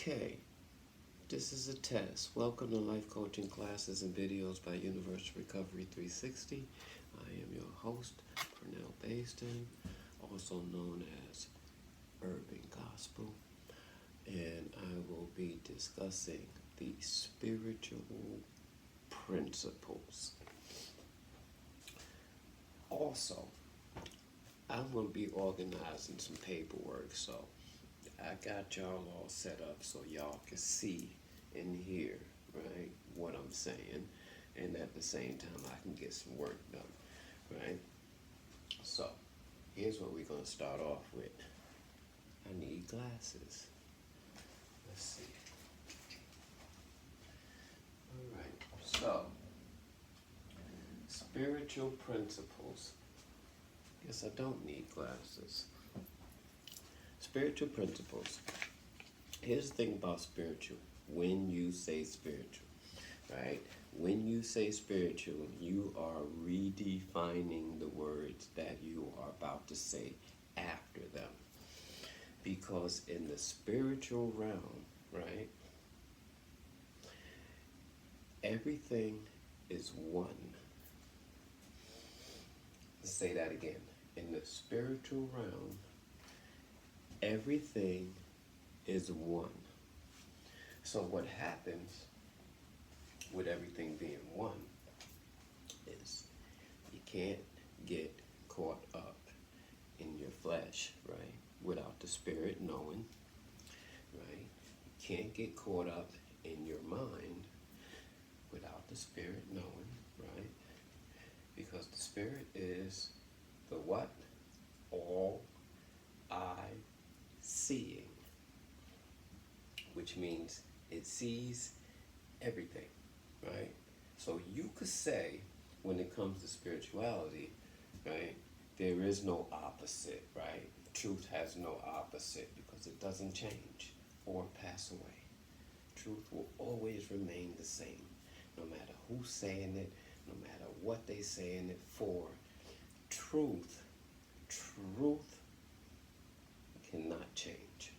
Okay, this is a test. Welcome to life coaching classes and videos by Universal Recovery 360. I am your host, Pernell Baston, also known as Urban Gospel, and I will be discussing the spiritual principles. Also, I'm going to be organizing some paperwork, so I got y'all all set up so y'all can see and hear, right, what I'm saying, and at the same time I can get some work done, right? So, here's what we're going to start off with. I need glasses. Let's see. All right, so, spiritual principles. Guess I don't need glasses. Spiritual principles. Here's the thing about spiritual. When you say spiritual, right? When you say spiritual, you are redefining the words that you are about to say after them. Because in the spiritual realm, right, everything is one. Let's say that again. In the spiritual realm, everything is one. So what happens with everything being one is you can't get caught up in your flesh, right? Without the spirit knowing, right? You can't get caught up in your mind without the spirit knowing, right? Because the spirit is the what? All eye seeing, which means it sees everything, right? So you could say, when it comes to spirituality, right, there is no opposite, right? Truth has no opposite because it doesn't change or pass away. Truth will always remain the same, no matter who's saying it, no matter what they're saying it for. Truth cannot change.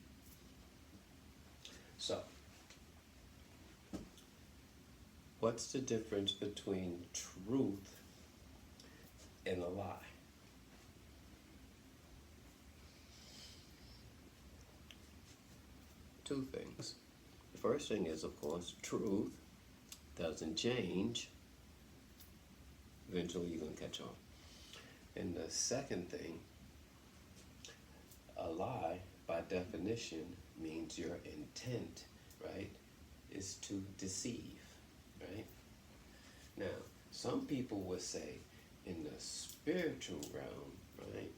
So, what's the difference between truth and a lie? Two things. The first thing is, of course, truth doesn't change. Eventually you're going to catch on. And the second thing, a lie, by definition, means your intent, right, is to deceive, right? Now, some people would say in the spiritual realm, right,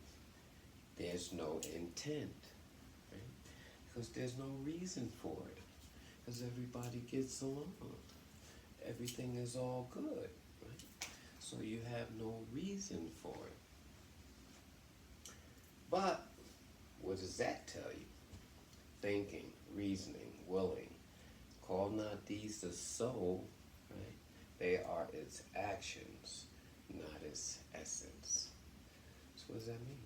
there's no intent, right? Because there's no reason for it. Because everybody gets along. Everything is all good, right? So you have no reason for it. But what does that tell you? Thinking, reasoning, willing. Call not these the soul, right? They are its actions, not its essence. So what does that mean?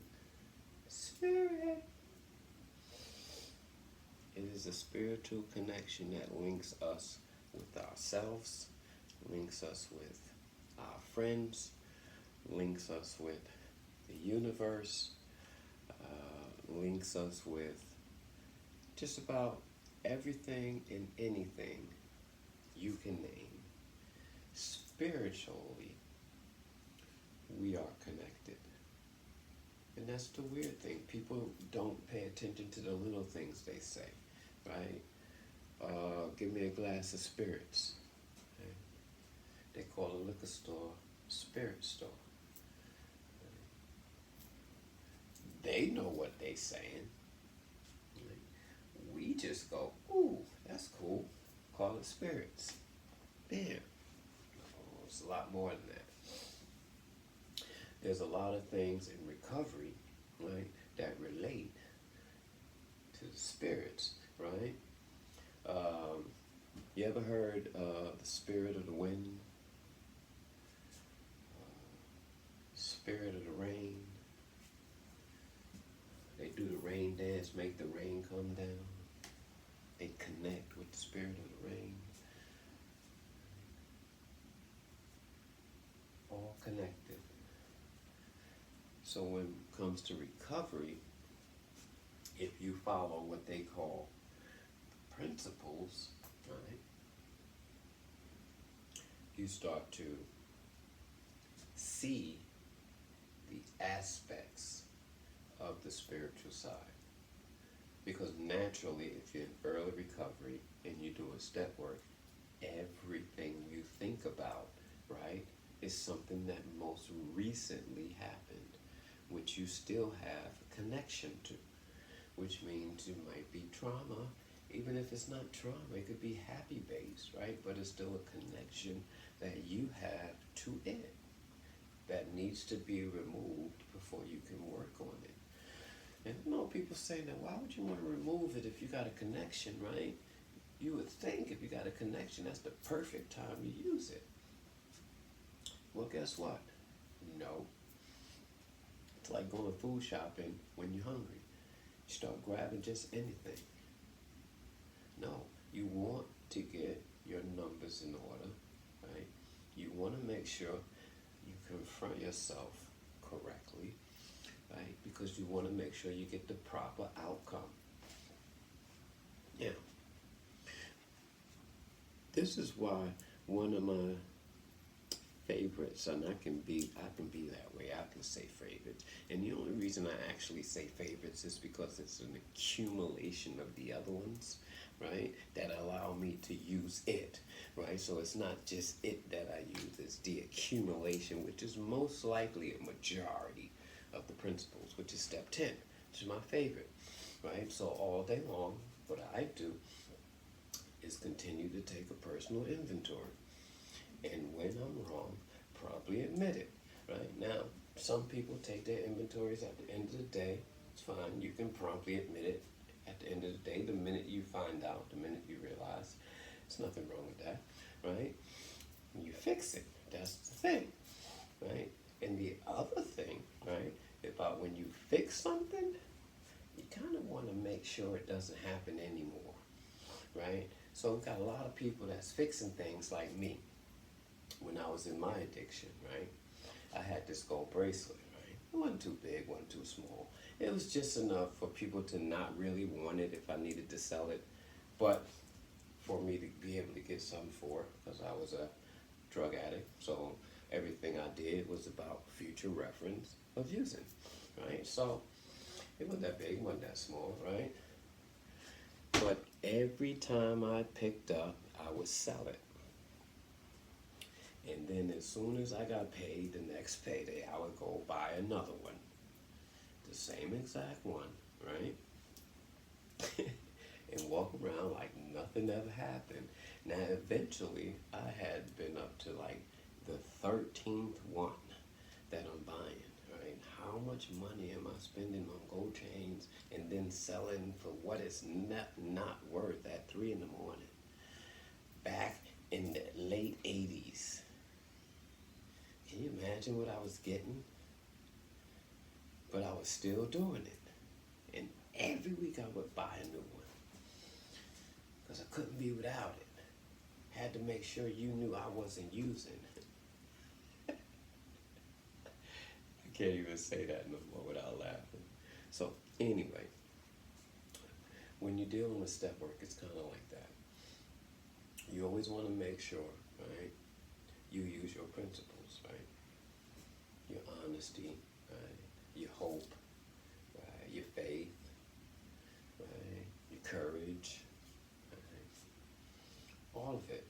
Spirit. It is a spiritual connection that links us with ourselves, links us with our friends, links us with the universe, links us with just about everything and anything you can name. Spiritually, we are connected. And that's the weird thing. People don't pay attention to the little things they say, right? Give me a glass of spirits. Okay? They call a liquor store spirit store. They know what they saying. We just go, ooh, that's cool. Call it spirits. Damn. Oh, it's a lot more than that. There's a lot of things in recovery, right, that relate to the spirits, right? You ever heard the spirit of the wind? Spirit of the rain? They do the rain dance, make the rain come down. They connect. So when it comes to recovery, if you follow what they call principles, right, you start to see the aspects of the spiritual side. Because naturally, if you're in early recovery and you do a step work, everything you think about, right, is something that most recently happened, which you still have a connection to, which means it might be trauma. Even if it's not trauma, it could be happy based, right? But it's still a connection that you have to it that needs to be removed before you can work on it. And I know people say that, why would you want to remove it if you got a connection, right? You would think if you got a connection, that's the perfect time to use it. Well, guess what? No. It's like going food shopping when you're hungry. You start grabbing just anything. No, you want to get your numbers in order, right? You want to make sure you confront yourself correctly, right? Because you want to make sure you get the proper outcome. Now, this is why one of my favorites, and I can be that way. I can say favorites, and the only reason I actually say favorites is because it's an accumulation of the other ones, right? That allow me to use it, right? So it's not just it that I use; it's the accumulation, which is most likely a majority of the principles, which is step 10, which is my favorite, right? So all day long, what I do is continue to take a personal inventory. And when I'm wrong, promptly admit it, right? Now, some people take their inventories at the end of the day. It's fine. You can promptly admit it at the end of the day, the minute you find out, the minute you realize. There's nothing wrong with that, right? And you fix it. That's the thing, right? And the other thing, right, about when you fix something, you kind of want to make sure it doesn't happen anymore, right? So we've got a lot of people that's fixing things like me. When I was in my addiction, right, I had this gold bracelet, right? It wasn't too big, wasn't too small. It was just enough for people to not really want it if I needed to sell it, but for me to be able to get something for it, because I was a drug addict. So everything I did was about future reference of using, right? So it wasn't that big, it wasn't that small, right? But every time I picked up, I would sell it. And then as soon as I got paid the next payday, I would go buy another one. The same exact one, right? And walk around like nothing ever happened. Now, eventually, I had been up to like the 13th one that I'm buying, right? How much money am I spending on gold chains and then selling for what it's not worth at 3 in the morning? Back in the late 80s. Can you imagine what I was getting? But I was still doing it. And every week I would buy a new one. Because I couldn't be without it. Had to make sure you knew I wasn't using it. I can't even say that no more without laughing. So anyway, when you're dealing with step work, it's kind of like that. You always want to make sure, right, you use your principles, right? Your honesty, right? Your hope, right? Your faith, right? Your courage, right? All of it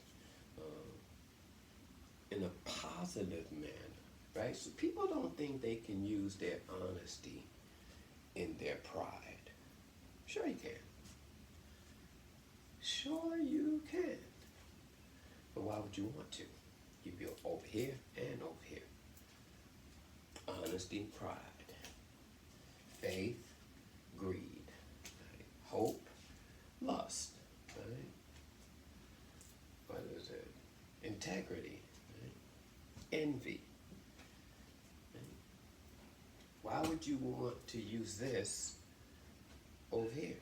in a positive manner, right? So people don't think they can use their honesty in their pride. Sure you can. Sure you can. But why would you want to? You build over here and over here. Honesty, pride. Faith, greed. Right? Hope, lust. Right? What is it? Integrity. Right? Envy. Right? Why would you want to use this over here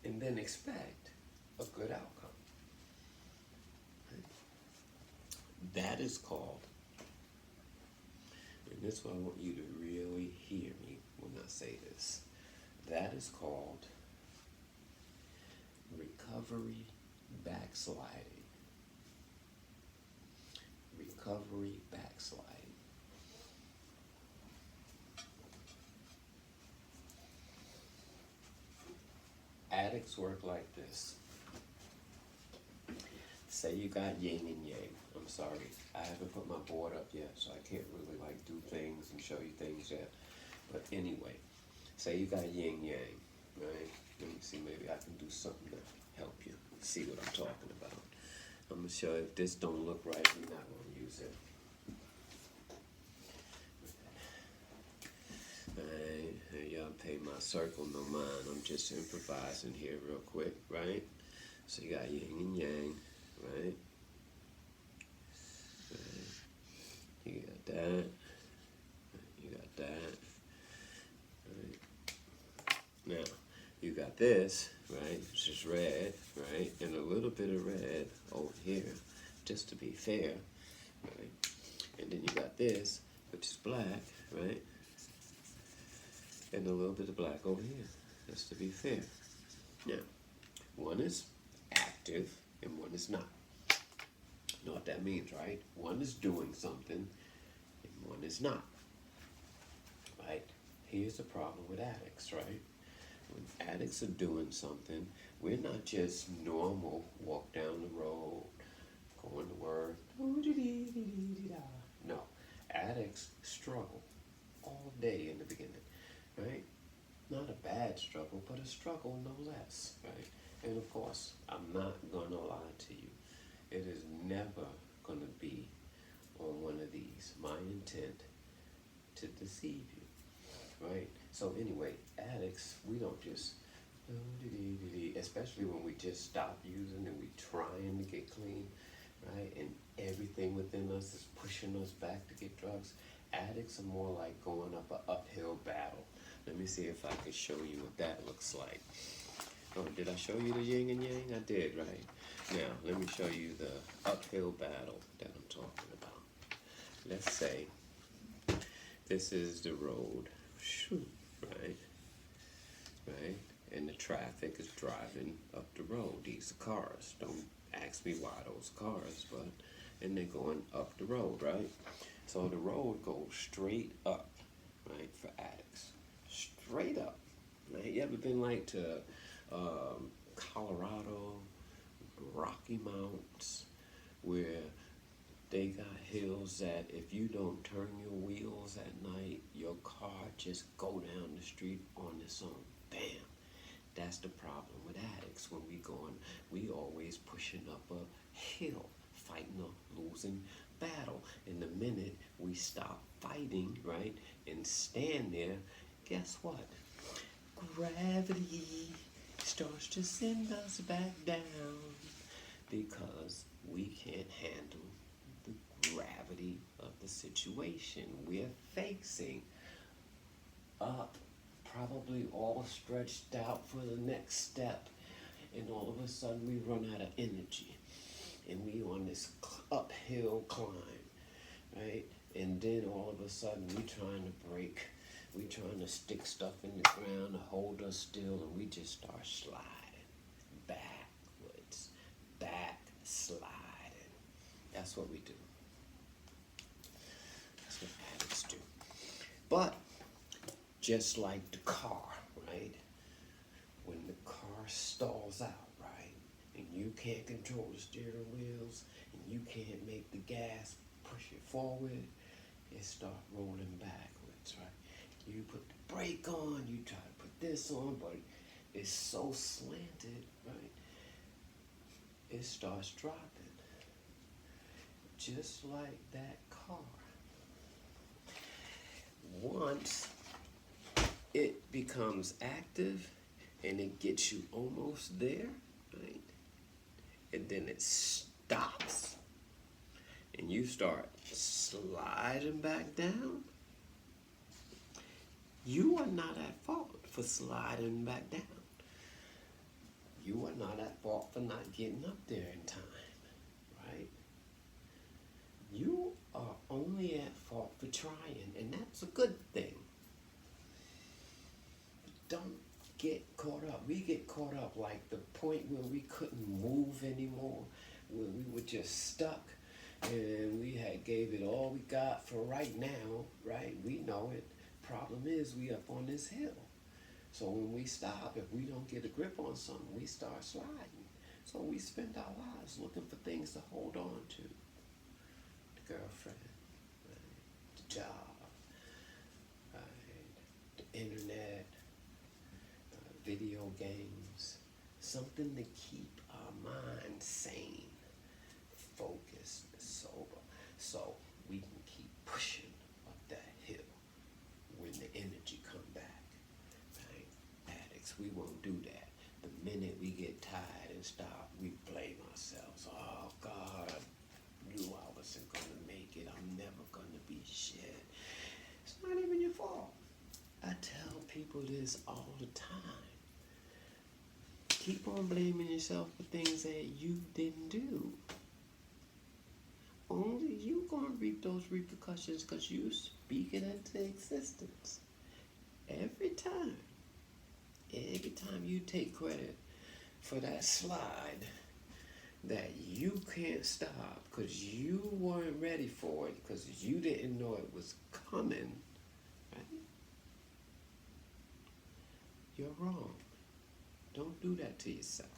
and then expect a good outcome? That is called, and and this is what I want you to really hear me when I say this. That is called recovery backsliding. Recovery backsliding. Addicts work like this. Say you got yin and yang. I'm sorry, I haven't put my board up yet, so I can't really like do things and show you things yet. But anyway, say you got yin yang, right? Let me see, maybe I can do something to help you see what I'm talking about. I'm gonna show you if this don't look right, we're not gonna use it. Alright, y'all pay my circle no mind. I'm just improvising here real quick, right? So you got yin and yang, right? You got that. You got that. Right. Now, you got this, right? Which is red, right? And a little bit of red over here, just to be fair, right? And then you got this, which is black, right? And a little bit of black over here, just to be fair. Now, one is active and one is not. You know what that means, right? One is doing something and one is not, right? Here's the problem with addicts, right? When addicts are doing something, we're not just normal, walk down the road, going to work. No, addicts struggle all day in the beginning, right? Not a bad struggle, but a struggle no less, right? And of course, I'm not gonna lie to you. It is never gonna be on one of these. My intent to deceive you, right? So anyway, addicts, we don't just, especially when we just stop using and we trying to get clean, right? And everything within us is pushing us back to get drugs. Addicts are more like going up an uphill battle. Let me see if I can show you what that looks like. Oh, did I show you the yin and yang? I did, right? Now, let me show you the uphill battle that I'm talking about. Let's say this is the road, right? Right? And the traffic is driving up the road. These are cars. Don't ask me why those cars, but, and they're going up the road, right? So the road goes straight up, right, for addicts. Straight up, right? You ever been like to Colorado, Rocky Mountains, where they got hills that if you don't turn your wheels at night, your car just go down the street on its own. Bam. That's the problem with addicts. When we always pushing up a hill, fighting a losing battle. And the minute we stop fighting, right, and stand there, guess what? Gravity starts to send us back down because we can't handle the gravity of the situation we're facing. Up, probably all stretched out for the next step, and all of a sudden we run out of energy, and we on this uphill climb, right? And then all of a sudden we trying to break. We trying to stick stuff in the ground to hold us still, and we just start sliding backwards, backsliding. That's what we do. That's what addicts do. But just like the car, right? When the car stalls out, right, and you can't control the steering wheels, and you can't make the gas push it forward, it start rolling backwards, right? You put the brake on, you try to put this on, but it's so slanted, right? It starts dropping. Just like that car. Once it becomes active and it gets you almost there, right? And then it stops and you start sliding back down. You are not at fault for sliding back down. You are not at fault for not getting up there in time, right? You are only at fault for trying, and that's a good thing. Don't get caught up. We get caught up like the point where we couldn't move anymore, where we were just stuck, and we had gave it all we got for right now, right? We know it. Problem is, we up on this hill. So when we stop, if we don't get a grip on something, we start sliding. So we spend our lives looking for things to hold on to. The girlfriend, right? The job, right? The internet, video games, something to keep our mind sane, focused, sober, so we can keep pushing up that hill when the energy come back, right? Addicts, we won't do that. The minute we get tired and stop, we blame ourselves. Oh God, I knew I wasn't gonna make it. I'm never gonna be shit. It's not even your fault. I tell people this all the time. Keep on blaming yourself for things that you didn't do. Only you gonna reap those repercussions because you speak it into existence. Every time you take credit for that slide that you can't stop because you weren't ready for it, because you didn't know it was coming, right? You're wrong. Don't do that to yourself.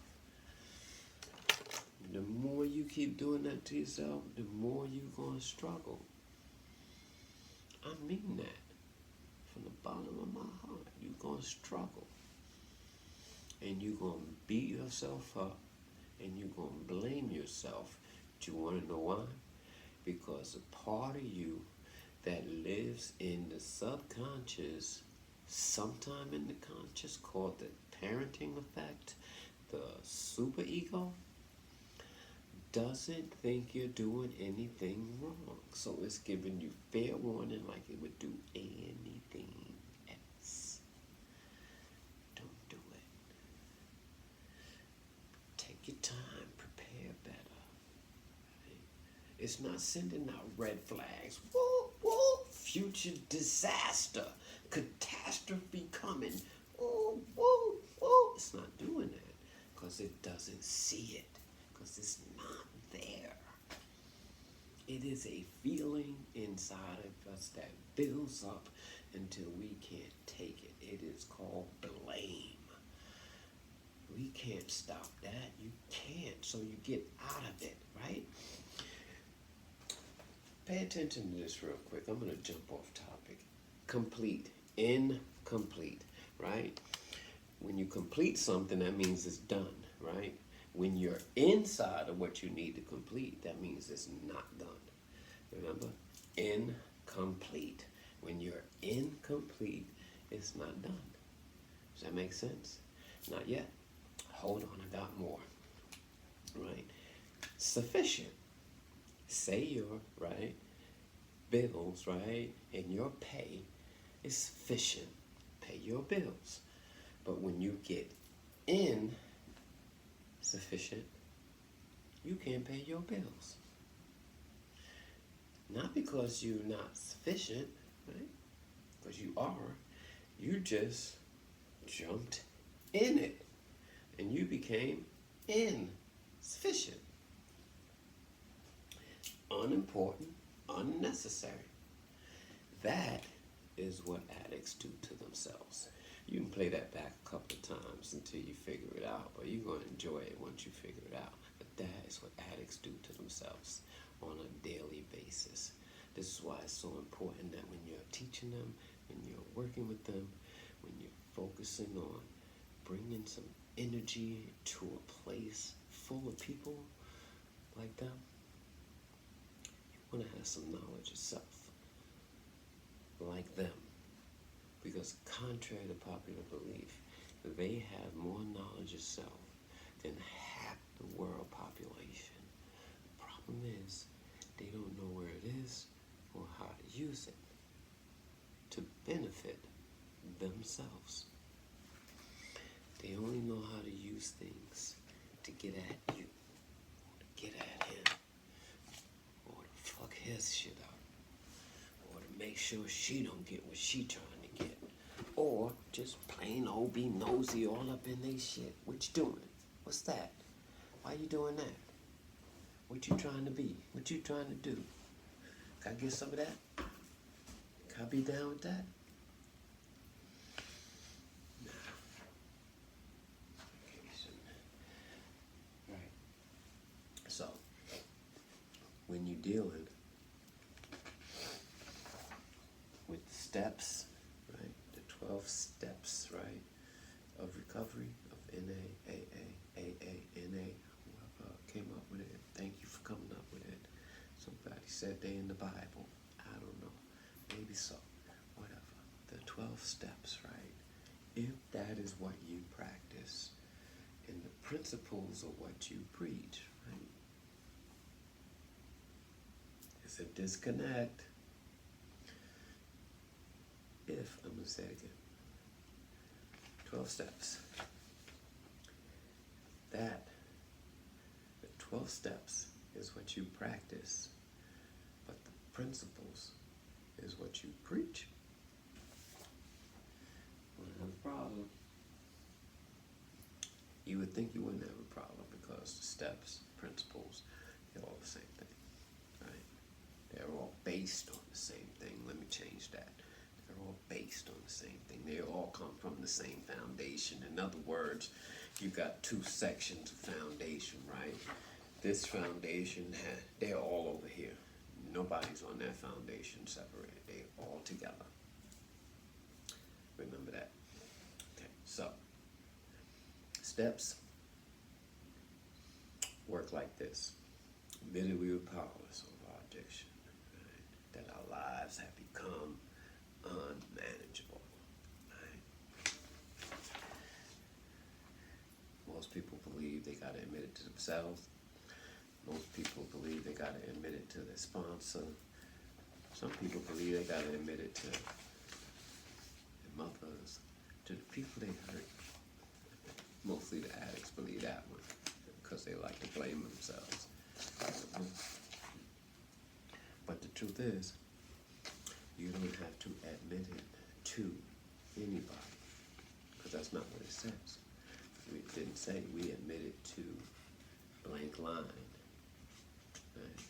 The more you keep doing that to yourself, the more you're going to struggle. I mean that. From the bottom of my heart, you're going to struggle. And you're going to beat yourself up. And you're going to blame yourself. But you want to know why? Because a part of you that lives in the subconscious, sometime in the conscious, called the parenting effect, the superego, doesn't think you're doing anything wrong. So it's giving you fair warning like it would do anything else. Don't do it. Take your time, prepare better. Right? It's not sending out red flags. Whoa, whoa, future disaster, catastrophe coming. Whoa, whoa, whoa. It's not doing that because it doesn't see it. Because it's not there. It is a feeling inside of us that builds up until we can't take it. It is called blame. We can't stop that. You can't. So you get out of it, right? Pay attention to this real quick. I'm going to jump off topic. Complete. Incomplete, right? When you complete something, that means it's done, right? When you're inside of what you need to complete, that means it's not done. Remember? Incomplete. When you're incomplete, it's not done. Does that make sense? Not yet. Hold on, I got more. Right? Sufficient. Say your, right, bills, right, and your pay is sufficient. Pay your bills. But when you get insufficient, you can't pay your bills. Not because you're not sufficient, right? Because you are. You just jumped in it. And you became insufficient. Unimportant, unnecessary. That is what addicts do to themselves. You can play that back a couple of times until you figure it out, but you're going to enjoy it once you figure it out. But that is what addicts do to themselves on a daily basis. This is why it's so important that when you're teaching them, when you're working with them, when you're focusing on bringing some energy to a place full of people like them, you want to have some knowledge of self like them. Because contrary to popular belief, they have more knowledge of self than half the world population. The problem is they don't know where it is or how to use it to benefit themselves. They only know how to use things to get at you, or to get at him, or to fuck his shit up. make sure she don't get what she trying to get. Or just plain old be nosy all up in they shit. What you doing? What's that? Why you doing that? What you trying to be? What you trying to do? Can I get some of that? Can I be down with that? Nah. Right. So, when you're dealing with the steps, right, the 12 steps, right, of recovery, of NA, AA, AA, NA, whoever came up with it, thank you for coming up with it. Somebody said they in the Bible. I don't know. Maybe so. Whatever. The 12 steps, right? If that is what you practice, and the principles of what you preach, right? It's a disconnect. I'm going to say it again. 12 steps. The 12 steps is what you practice, but the principles is what you preach. Wouldn't have a problem. You would think you wouldn't have a problem because the steps, principles, they're all the same thing, right? They're all based on the same thing. Let me change that. They're all based on the same thing. They all come from the same foundation. In other words, you got two sections of foundation, right? This foundation, they're all over here. Nobody's on that foundation separated. They're all together. Remember that. Okay, so steps work like this. Admitted we were powerless over our addiction, right? That our lives have become unmanageable, right? Most people believe they got to admit it to themselves. Most people believe they got to admit it to their sponsor. Some people believe they got to admit it to their mothers, to the people they hurt. Mostly the addicts believe that one because they like to blame themselves. But the truth is, you don't have to admit it to anybody because that's not what it says. It didn't say we admitted to blank line. Right?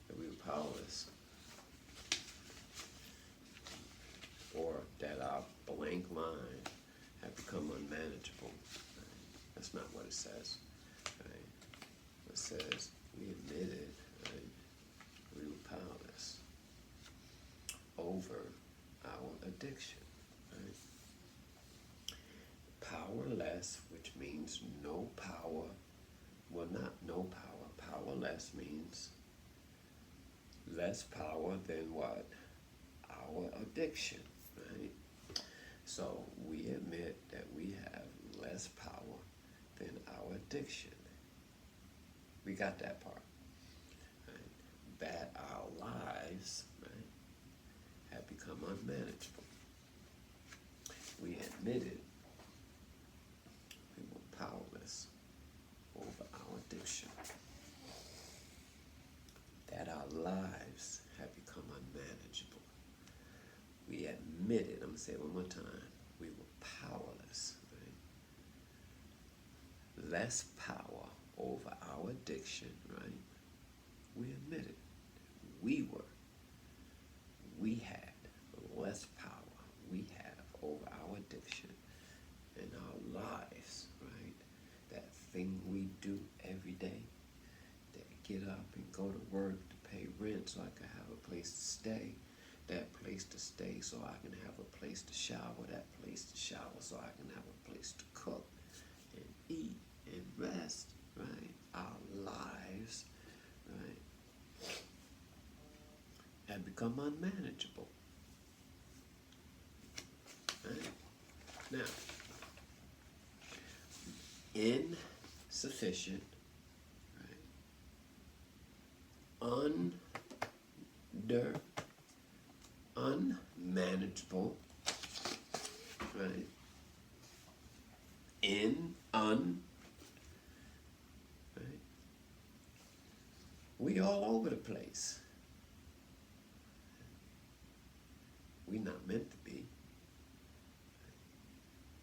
That we were powerless, or that our blank line had become unmanageable. Right? That's not what it says. Right? It says we admitted, right, we were powerless over our addiction. Right? Powerless, which means no power. Well, not no power. Powerless means less power than what? Our addiction, right? So we admit that we have less power than our addiction. We got that part, right? That our lives, right, have become unmanageable. We admitted we were powerless over our addiction. That our lives have become unmanageable. We admitted, I'm going to say it one more time, we were powerless, right? Less power over our addiction, right? We admitted we had less power we have over our addiction and our lives, right? That thing we do every day, that get up and go to work to pay rent so I can have a place to stay, that place to stay so I can have a place to shower, that place to shower so I can have a place to cook and eat and rest, right? Our lives, right, have become unmanageable. Right? Now, insufficient, right? Unmanageable, right? Right? We all over the place. We're not meant to be.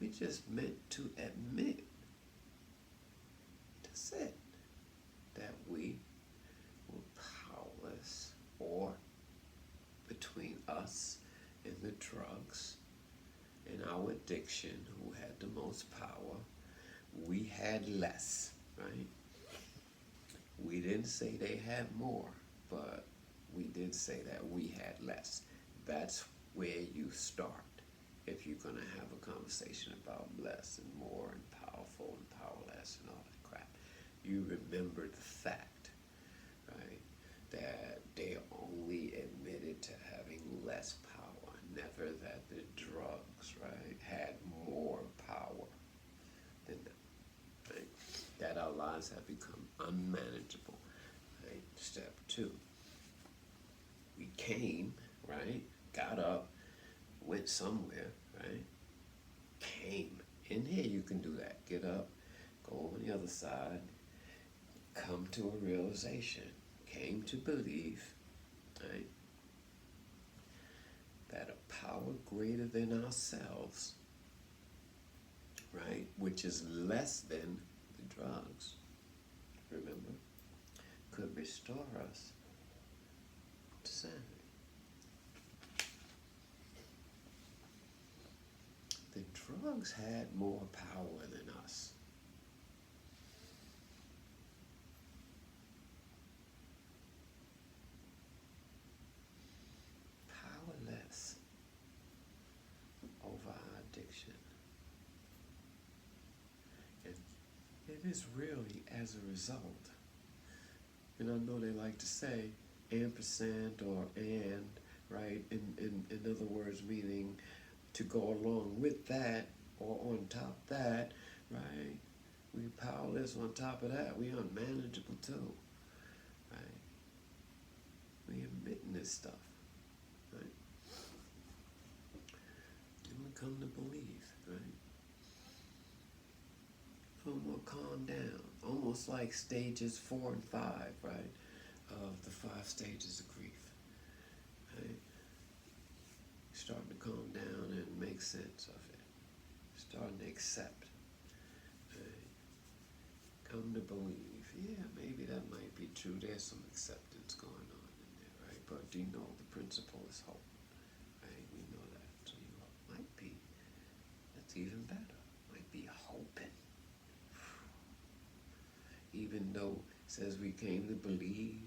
We just meant to admit, that's it, that we were powerless, or between us and the drugs and our addiction, who had the most power, we had less, right? We didn't say they had more, but we did say that we had less. That's where you start if you're going to have a conversation about less and more and powerful and powerless and all that crap. You remember the fact, right, that they only admitted to having less power, never that the drugs, right, had more power than them, right? That our lives have become unmanageable, right? Step 2, we came, right, got up, went somewhere, right? Came. In here you can do that. Get up, go on the other side, come to a realization, came to believe, right, that a power greater than ourselves, right, which is less than the drugs, remember, could restore us to sanity. The drugs had more power than us. Powerless over our addiction. And it is really as a result. And I know they like to say ampersand or and, right? In other words, meaning to go along with that or on top of that, right? We powerless on top of that. We unmanageable too, right? We admitting this stuff, right? And we come to believe, right? A little more calm down, almost like stages 4 and 5, right? Of the 5 stages of grief, right? Starting to calm down and make sense of it. Starting to accept. Right? Come to believe, yeah, maybe that might be true. There's some acceptance going on in there, right? But do you know the principle is hope, right? We know that. So you might be, that's even better. Might be hoping. Even though it says we came to believe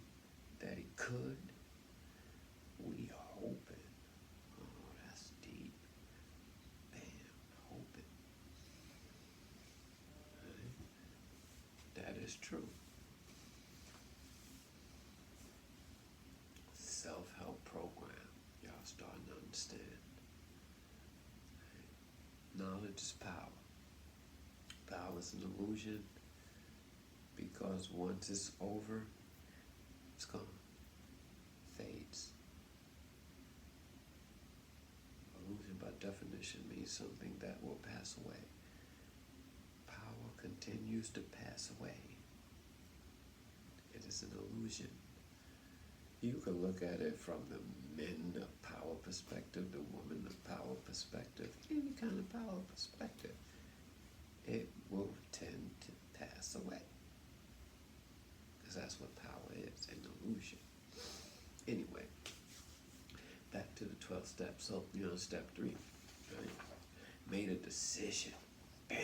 that it could, we hoping. Oh, that's deep. Bam, hoping. Right? That is true. Self-help program. Y'all starting to understand. Right? Knowledge is power. Power is an illusion, because once it's over, it's gone. Fades. Illusion by definition means something that will pass away. Power continues to pass away. It is an illusion. You can look at it from the men of power perspective, the woman of power perspective, any kind of power perspective. It will tend to pass away. Because that's what power is, an illusion. Anyway, back to the 12 steps. So, step 3, right? Made a decision. Bam!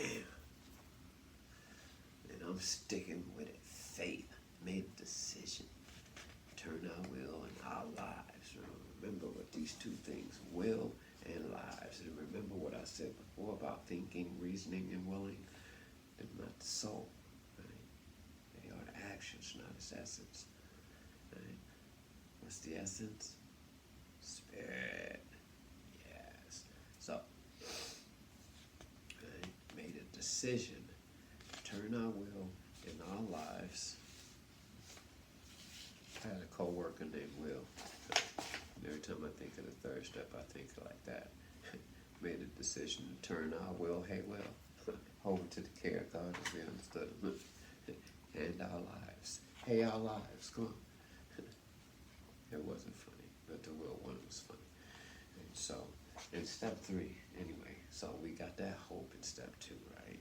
And I'm sticking with it. Faith. Made a decision. Turn our will and our lives. Remember what these 2 things, will and lives. And remember what I said before about thinking, reasoning, and willing. They're not the soul. They are actions, not its essence. Right? What's the essence? Spirit. Yes. So, right, made a decision to turn our will in our lives. I had a co-worker named Will. And every time I think of the 3rd step, I think like that. Made a decision to turn our will, hey Will, over to the care of God as we understood him. And our lives. Hey, our lives, come on. It wasn't funny, but the will one was funny. So in step 3, anyway, so we got that hope in step 2, right?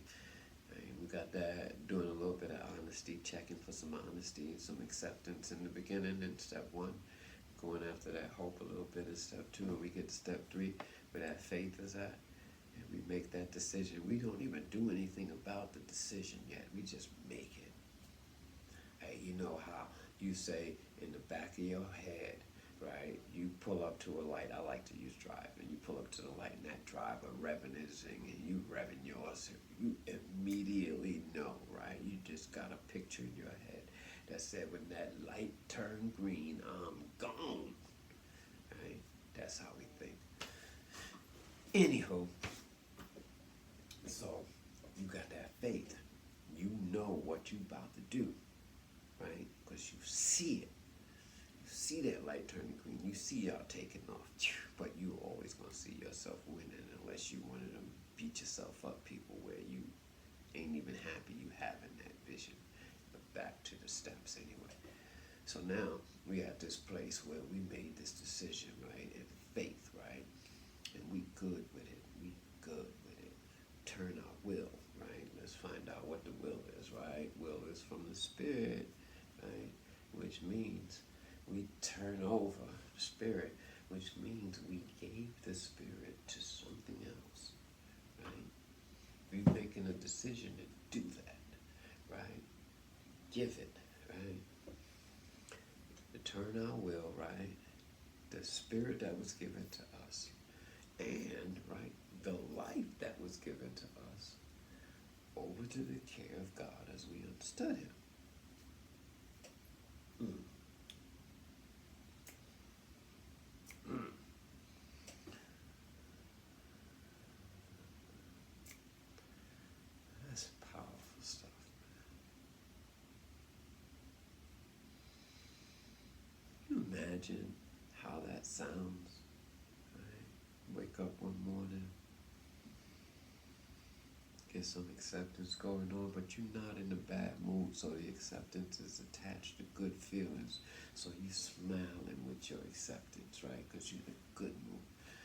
And we got that doing a little bit of honesty, checking for some honesty and some acceptance in the beginning in step 1, going after that hope a little bit in step 2, and we get to step 3 where that faith is at, and we make that decision. We don't even do anything about the decision yet. We just make it. Hey, you know how you say in the back of your head, right? You pull up to a light. I like to use driving. You pull up to the light, and that driver revving his thing, and you revving yours. You immediately know, right? You just got a picture in your head that said, when that light turned green, I'm gone. Right? That's how we think. Anywho, so you got that faith. You know what you about to do, right? Because you see it. You see that light turning green. You see y'all taking off. But you always going to see yourself winning unless you one of them beat yourself up people where you ain't even happy you having that vision. But back to the steps anyway. So now we at this place where we made this decision, right? In faith, right? And we good with it. We good with it. Turn our will, right? Let's find out what the will is, right? Will is from the spirit, right? Which means we turn over the spirit, which means we gave the spirit to something else, right? We're making a decision to do that, right? Give it, right? To turn our will, right? The spirit that was given to us, and, right, the life that was given to us over to the care of God as we understood Him. That's powerful stuff. Can you imagine how that sounds? Right? Wake up one morning, get some acceptance going on, but you're not in a bad mood, so the acceptance is attached to good feelings. So you smiling with your acceptance, right? Because you're in a good mood.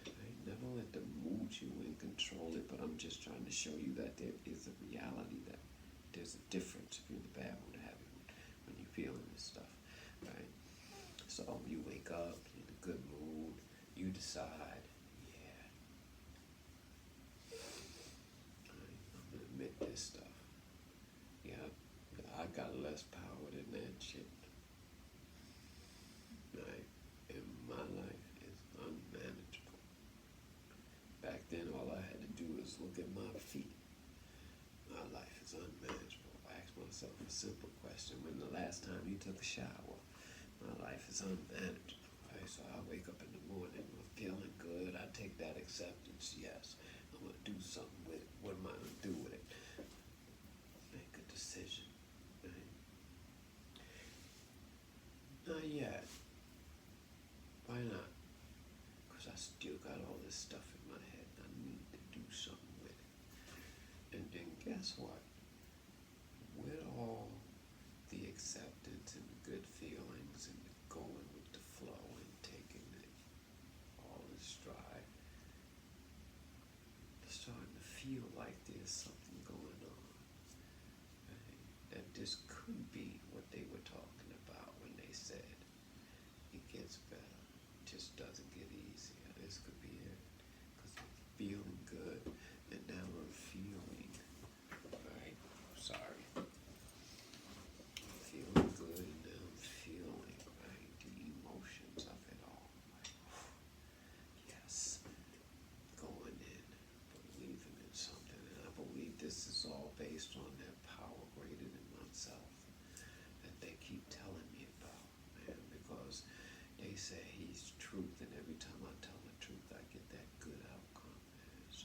Right? Never let the mood you in control it, but I'm just trying to show you that there is a reality, that there's a difference if you're in a bad mood or happy mood when you're feeling this stuff, right? So you wake up in a good mood, you decide, yeah, I'm gonna admit this stuff. Yeah, I got less power than that shit. Right? And my life is unmanageable. Back then, all I had to do was look at my feet. My life is unmanageable. I asked myself a simple question: when the last time you took a shower? My life is unmanageable. Right? So I wake up in the morning, I'm feeling good. I take that acceptance. Yes, I'm gonna do something with it. What am I gonna do with it? Make a decision. Right? Not yet. Why not? Because I still got all this stuff in my head. I need to do something with it. And then guess what? With all the acceptance and the good feelings and the going with the flow and taking it all in stride, starting to feel like there's something going on. Right? That this could be what they were talking about when they said it gets better. It just doesn't get easier. This could be it. Because I'm feeling good, and now I'm feeling, right? Sorry. Feeling good, and now I'm feeling, right? The emotions of it all. Like, yes. Going in, believing in something. And I believe this is all based on that power greater than myself that they keep telling me about, man, because they say He's truth, and every time I tell the truth, I get that good outcome. Man, it's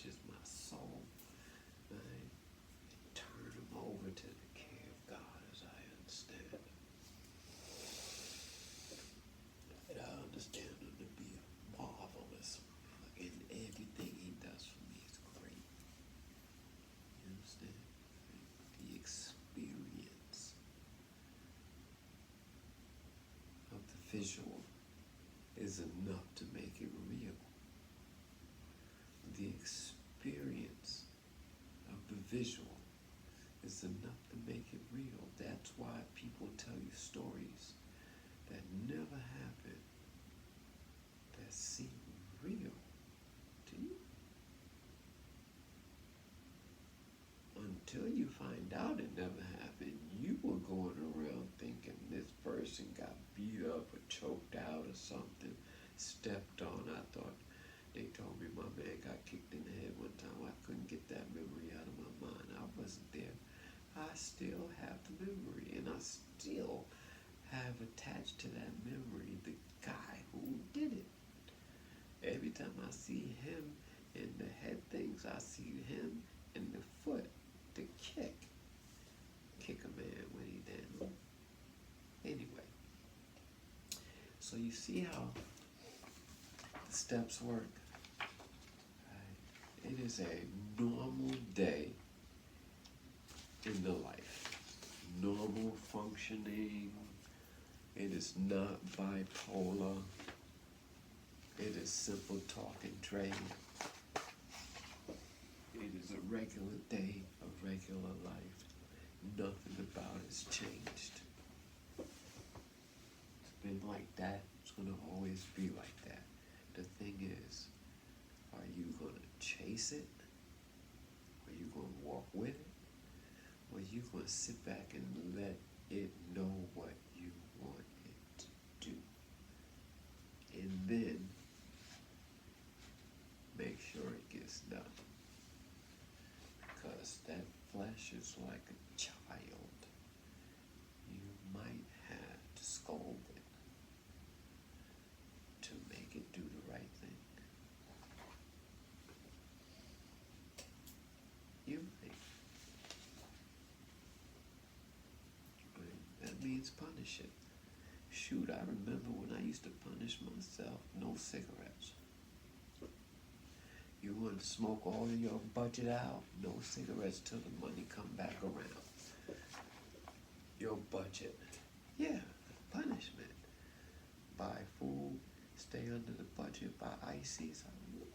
is my soul. Right? Turn them over to the care of God as I understand it. And I understand him to be marvelous. And everything he does for me is great. You understand? The experience of the visual is enough to make it real. The experience of the visual is enough to make it real. That's why people tell you stories that never happened that seem real to you. Until you find out it never happened, you were going around thinking this person got beat up or choked out or something, stepped on. I thought, they told me my man got kicked in the head one time. I couldn't get that memory out of my mind. I wasn't there. I still have the memory, and I still have attached to that memory the guy who did it. Every time I see him in the head things, I see him in the foot, the kick a man when he down. Anyway, so you see how the steps work. Right? It is a normal day in the life, normal functioning. It is not bipolar. It is simple talk and trade. It is a regular day, a regular life. Nothing about it's changed. It's been like that. It's going to always be like that. The thing is, are you going to chase it? Are you going to walk with it? Or are you going to sit back and let it know what you want it to do? And then make sure it gets done. Because that flesh is like a child. You might have to scold it to make it do the right thing. You might. Right? That means punish it. Shoot, I remember when I used to punish myself, no cigarettes. You want to smoke all of your budget out, no cigarettes till the money come back around. Your budget, yeah, punishment. Buy food, stay under the budget, buy ices. I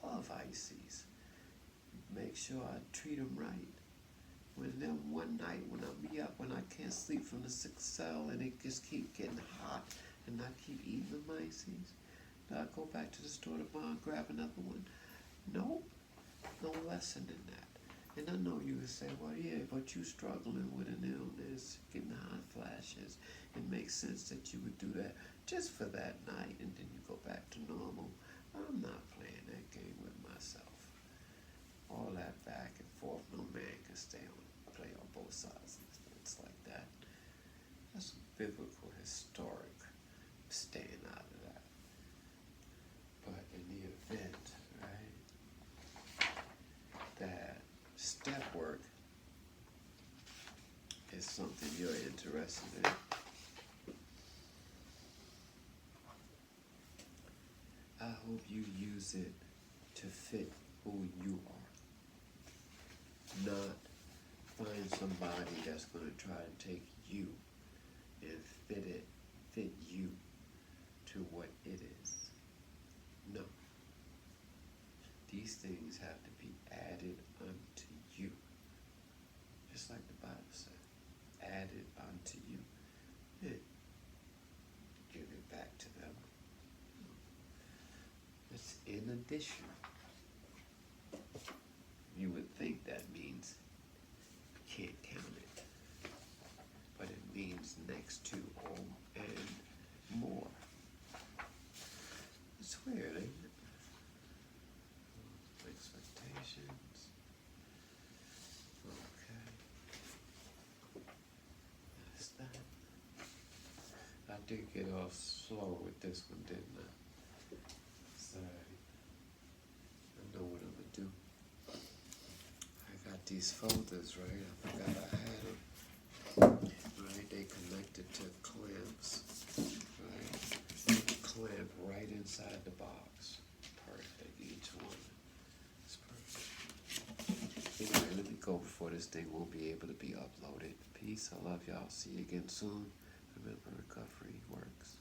love ices. Make sure I treat them right. When then one night when I be up, when I can't sleep from the 6th cell and it just keep getting hot and I keep eating them ices, do I go back to the store tomorrow and grab another one? No, no lesson in that. And I know you would say, well, yeah, but you struggling with an illness, getting hot flashes. It makes sense that you would do that just for that night, and then you go back to normal. I'm not playing that game with myself. All that back and forth, no man can play on both sides. It's like that. That's biblical, historic. Staying out of that. But in the event, right, that step work is something you're interested in, I hope you use it to fit who you are. Not find somebody that's going to try to take you and fit you to what it is. No. These things have to be added unto you. Just like the Bible said, added unto you. And give it back to them. It's in addition. You would think that means you can't count it. But it means next to or and more. It's weird, ain't it? Expectations. Okay. That's that. I did get off slow with this one, didn't I? Sorry. I know what I'm gonna do. these folders, right? I forgot I had them. Right, they connected to clamps. Right, clamp right inside the box. Perfect, each one. It's perfect. Anyway, let me go before this thing won't be able to be uploaded. Peace. I love y'all. See you again soon. Remember, recovery works.